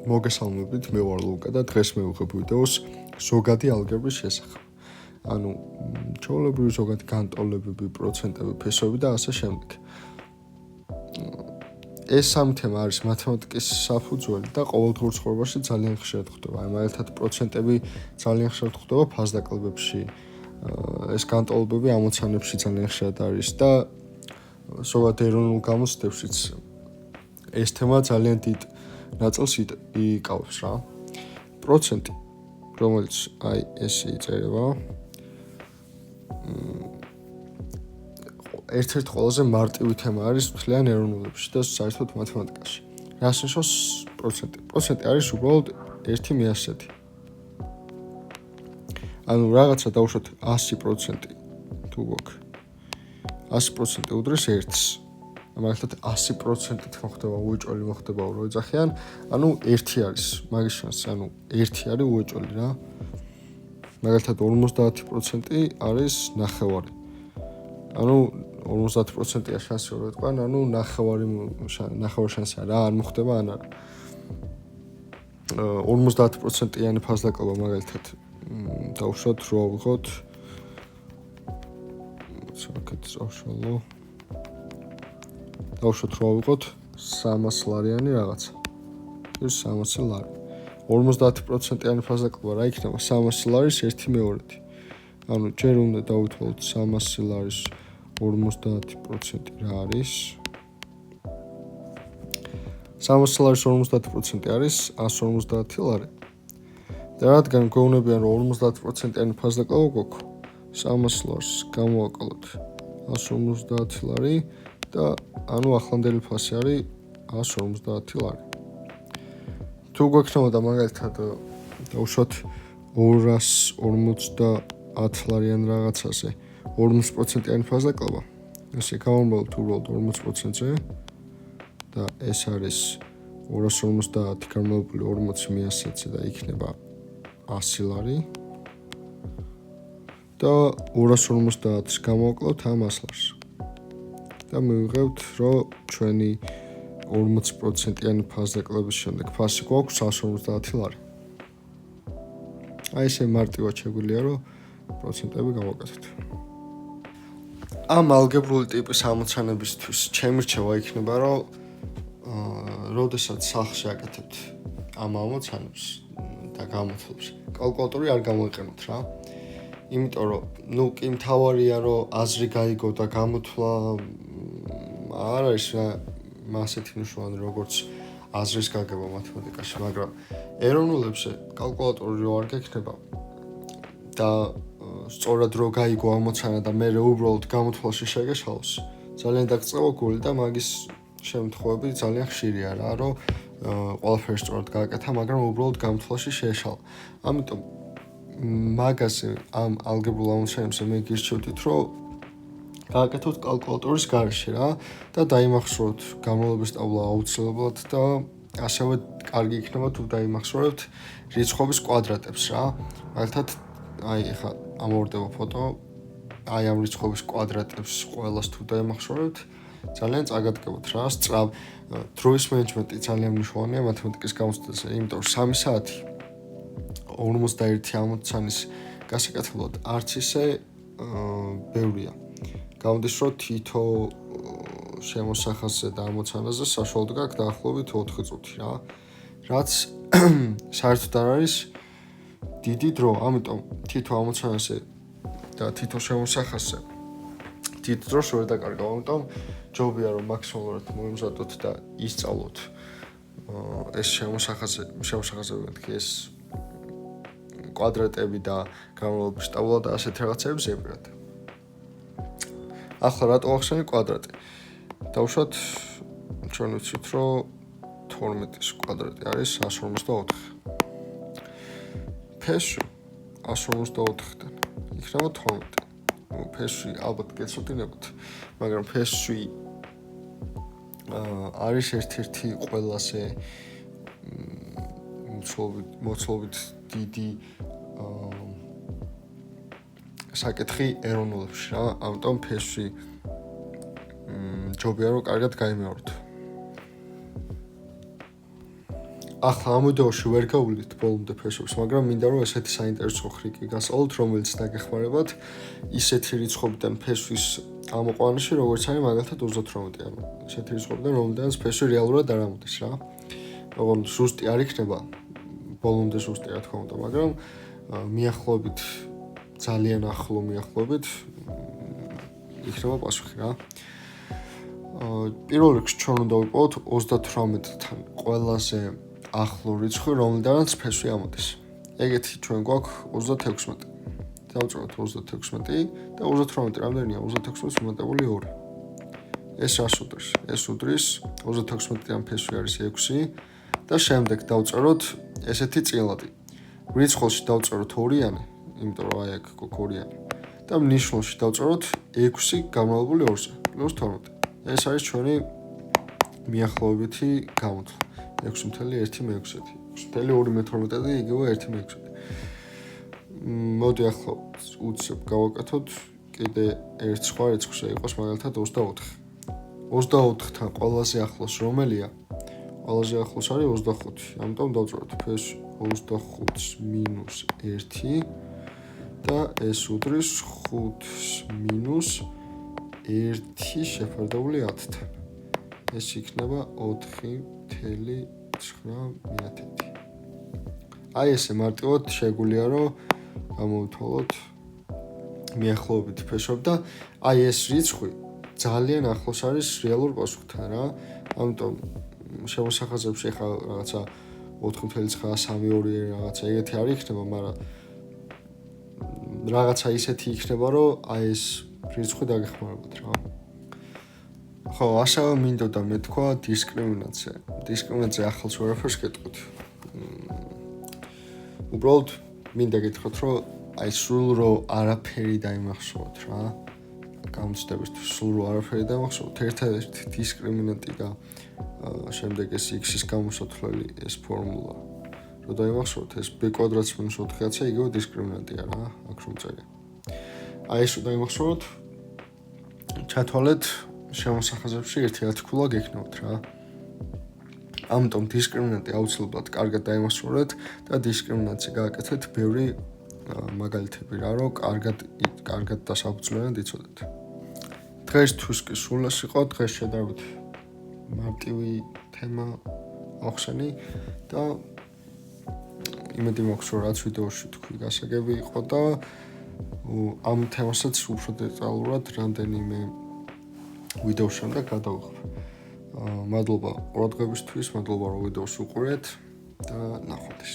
მოგესალმებით, მე ვარ ლუკა და დღეს მივიღებ ვიდეოს ზოგადი ალგებრის შესახებ. ანუ ჩვეულებრივი ზოგადი განტოლებები, პროცენტები, ფესვები და ასე შემდეგ. ეს სამი თემა არის მათემატიკის საფუძველი და ყოველდღიურ ცხოვრებაში ძალიან ხშირად ხდება. აი მაგალითად პროცენტები ძალიან ხშირად ხდება ფასდაკლებებში. ეს განტოლებები ამოცანებში ძალიან ხშირად არის და ზოგადად ეროვნულ გამოცდებშიც ეს თემა ძალიან დიდ ნაწილს იკავებს რა. პროცენტი, რომელიც აი ესე იწერება, ერთ-ერთი ყველაზე მარტივი თემა არის მთლიან ეროვნულებში და საერთოდ მათემატიკაში. რას ნიშნავს პროცენტი? პროცენტი არის უბრალოდ ერთი მიასეთი. ანუ რაღაცა დავუშვათ 100% თუ გვაქვს 100% უდრის 1-ს. მაგალითად 100%-ით მოხდება უეჭველი, მოხდება ოროეძახიან, ანუ 1 არის მაგის შანსი, ანუ 1 არის უეჭველი რა. მაგალითად 50% არის ნახევარი. ანუ 50%-ია შანსი რომ ვეთქვან, ანუ ნახევარი შანსი რა, არ მოხდება ან არა. 50%-იანი ფასდაკლება მაგალითად დავუშვათ რო ავიღოთ საკეთ წავშალო დავუშვათ რო ავიღოთ 300 ლარიანი რაღაცა. ის 300 ლარი. 50%-იანი ფასდაკლება რა იქნება? 300 ლარის 1/2. ანუ ჯერ უნდა დავითვალოთ 300 ლარის 50% რა არის? 300 ლარის 50% არის 150 ლარი. და რადგან გვეუბნებიან რომ 50%-იანი ფასდაკლება გვაქვს, 300 ლარს გამოვაკლოთ 150 ლარი და ანუ ახლანდელი ფასი არის 150 ლარი. თუ გვექნებოდა მაგალითად დავუშვათ 250 ლარიან რაღაცაზე 40%-იანი ფასდაკლება, ესე გავამბობთ უბრალოდ 40%-ზე და ეს არის 250 გამოვებული 40 მიასეთზე და იქნება 100 ლარი და 250-ს გამოვაკლოთ ამ 100 ლარს. და მივიღებთ, რომ ჩვენი 40%-იანი ფასდაკლების შემდეგ ფასი გვაქვს 150 ლარი. აი ესე მარტივად შეგვიძლია, რომ პროცენტები გავაკეთოთ. ამ ალგებრული ტიპის ამოცანებისთვის ჩემი რჩევა იქნება, რომ როდესაც სახლში აკეთებთ ამ ამოცანებს და გამოთვლებს, კალკულატორი არ გამოიყენოთ რა. იმიტომ რომ კი მთავარია რომ აზრი გაიგო და გამოთვლა არ არის ასეთი მნიშვნელოვანი როგორც აზრის გაგება მათემატიკაში, მაგრამ ეროვნულებზე კალკულატორი რო არ გექნება და სწორად რო გაიგო ამოცანა და მე უბრალოდ გამოთვლაში შეგეშალოს, ძალიან დაგწევა გული და მაგის შემთხვევები ძალიან ხშირია რა, რომ ყველაფერი სწორად გააკეთა, მაგრამ უბრალოდ გამოთვლაში შეეშალა. ამიტომ მაგაზე ამ ალგებრულ ამოცანებზე მე გირჩევდით, რომ გააკეთოთ კალკულატორის გარეშე რა და დაიმახსოვროთ გამრავლების ტაბლა აუცილებლად და ასევე კარგი იქნება თუ დაიმახსოვრებთ რიცხვების კვადრატებს რა. მაგალითად აი ეხლა ამოვარდება ფოტო, აი ამ რიცხვების კვადრატებს ყველას თუ დაიმახსოვრებთ, ძალიან წაგადგებოთ რა. დროის მენეჯმენტი ძალიან მნიშვნელოვანია მათემატიკის გამოცდაზე, იმიტომ რომ 3 საათი 51 ამოცანის გასაკეთებლად არც ისე ბევრია. გამოდის რომ თითო შემოსახაზზე და ამოცანაზე საშუალოდ გაქვს დაახლოებით 4 წუთი რა. რაც საერთოდ არ არის დიდი დრო, ამიტომ თითო ამოცანაზე და თითო შემოსახაზზე დიდ დროს ვერ დაკარგავ, ამიტომ ჯობია რომ მაქსიმალურად მოიმზადოთ და ისწავლოთ ეს შემოსახაზები, ეს კვადრატები და გამრავლების ტაბლა და ასეთ რაღაცები ზებრად. ახლა რატო ახსენე კვადრატი? დავუშვათ ჩვენ ვიცით რომ 12-ის კვადრატი არის 154. ფესვი 154-დან იქნება 12. ფესვი ალბათ გეცოდინებთ, მაგრამ ფესვი არის ერთ-ერთი ყველაზე მოცულობით დიდი საკითხი ეროვნულებში რა. ამიტომ ფესვი ჯობია რომ კარგად გაიმეოროთ. ახლა ამ ვიდეოში ვერ გავვლით ბოლომდე ფესვებს, მაგრამ მინდა რომ ესეთი საინტერესო ხრიკი გასწავლოთ, რომელიც დაგეხმარებათ ისეთი რიცხვებიდან ფესვის ამოყვანაში, როგორც არის მაგალითად 38, ანუ ესეთი რიცხვებიდან, რომლიდანაც ფესვი რეალურად არ ამოდის რა. ოღონდ ზუსტი არ იქნება, ბოლომდე ზუსტი რა თქმა უნდა, მაგრამ მიახლოებით, ძალიან ახლო მიახლოებით იქნება პასუხი რა. პირველ რიგში ჩვენ უნდა ვიპოვოთ 38-თან ყველაზე ახლო რიცხვი, რომლიდანაც ფესვი ამოდის. ეგეთი ჩვენ გვაქვს 36. დავწეროთ 36 და 38 რამდენია? 36-ს მომატებული 2. ეს რას უდრის? ეს უდრის 36-დან ფესვი არის 6 და შემდეგ დავწეროთ ესეთი წილადი. რიცხვში დავწეროთ 2-იანი, იმიტომ რომ აი აქ გვაქვს 2-იანი. და ნიშნულში დავწეროთ 6 გამრავლებული 2-ზე პლუს 12. ეს არის ჩვენი მიახლოებითი გამოთვლა. 6.1/6. 6.2/12 და იგივე 1/6. მოდი ახლა უცებ გავაკეთოთ კიდე ერთ სხვა რიცხვს, იყოს მაგალითად 24. 24-თან ყველაზე ახლოს რომელია? ყველაზე ახლოს არის 25. ამიტომ დავწეროთ ფესვი 25-ს მინუს 1 და ეს უდრის 5-ს მინუს 1 შეფარდებული 10-თან. ეს იქნება 4.9. აი ესე მარტივად შეგვიძლია რომ გამოვთვალოთ მიახლოებით ფესვები და აი ეს რიცხვი ძალიან ახლოს არის რეალურ პასუხთან რა. ამიტომ შემოსახაზებში ხა რაღაცა 4.932 რაღაცა ეგეთი არ იქნება, მაგრამ რაღაცა ისეთი იქნება, რომ აი ეს რიცხვი დაგეხმარებათ რა. ხო, ასევე მინდოდა მეთქვა დისკრიმინაცია. დისკრიმინაცია ახალს ვერაფერს გეტყვით. უბრალოდ მინდა გითხრათ, რომ აი სულ რო არაფერი დაიმახსოვროთ რა. გამოცდებისთვის სულ რო არაფერი დაიმახსოვროთ, ერთადერთი დისკრიმინანტი და შემდეგ ეს x-ის გამოსათვლელი ეს ფორმულა. რო დაიმახსოვროთ, ეს b კვადრატს მინუს 4-ია, იგივე დისკრიმინანტია რა, აქ რომ წერია. აი ეს რო დაიმახსოვროთ, ჩათვალეთ შემოსახაზებში 1.10 გექნებათ რა. ამიტომ დისკრიმინანტი აუცილებლად კარგად დაიმახსოვრეთ და დისკრიმინანტზე გააკეთეთ ბევრი მაგალითები რა, რომ კარგად და საფუძვლიანად იცოდეთ. დღესთვის კი სულ ეს იყო, დღეს შედარებით მარტივი თემა ახსენი და იმედი მაქვს, რომ რაც ვიდეოში თქვი გასაგები იყო და ამ თემასაც უფრო დეტალურად რამდენიმე ვიდეოს შემდეგ გადავიღებ. მადლობა ყურადღებისთვის, მადლობა რომ ვიდეოს უყურეთ და ნახვამდის.